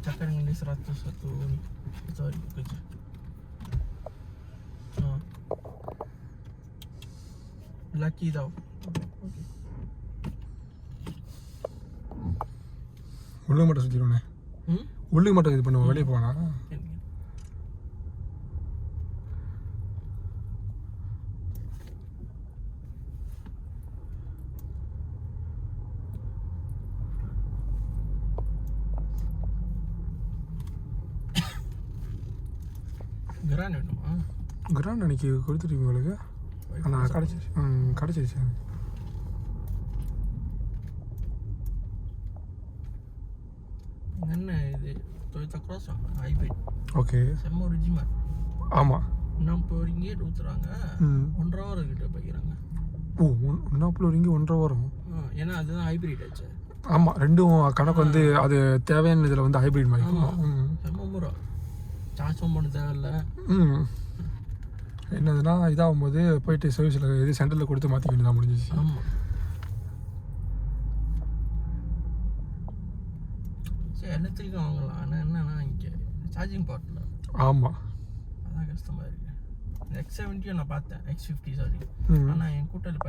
cakap dengan dia 101 ni. Sorry, kerja. Lelaki tau. Okay. உள்ளே மட்டும் சுற்றிடுவோண்ணே. உள்ளே மட்டும் இது பண்ணுவோம், வெளியே போனா கிராண்ட் வேணுமா? கிராண்ட் அன்னைக்கு கொடுத்துருக்கீங்க உங்களுக்கு. ஆனால் கிடச்சிருச்சு. கிடச்சிருச்சு. என்ன இது Toyota Cross ஹைபிரிட். ஓகே. செம்ம ஒரிஜினல். ஆமாம். ₹40 ஊற்றுறாங்க. 1.5 hour கிட்ட போய்க்கிறாங்க. ஓ, ₹40 1.5 வரும். ஏன்னா அதுதான் ஹைபிரிட் ஆச்சு. ஆமாம், ரெண்டும் கணக்கு வந்து அது தேவையான இதில் வந்து ஹைபிரிட் மாதிரி. செம்ம முறை. சார்ஜும் பண்ண தேவையில்லை. என்னதுன்னா இதாகும்போது போயிட்டு சர்வீஸில் இது சென்டரில் கொடுத்து மாற்றிக்க வேண்டியதாக முடிஞ்சிச்சு. ஆமாம். சரி, எலக்ட்ரிக்கும் வாங்கலாம். ஆனால் என்னன்னா இங்கே சார்ஜிங் பார்ட்டில். ஆமாம், அதான் கஷ்டமாக இருக்குது. X70 நான் பார்த்தேன், X50 சாரி. ஆனால் என் கூட்டத்தில்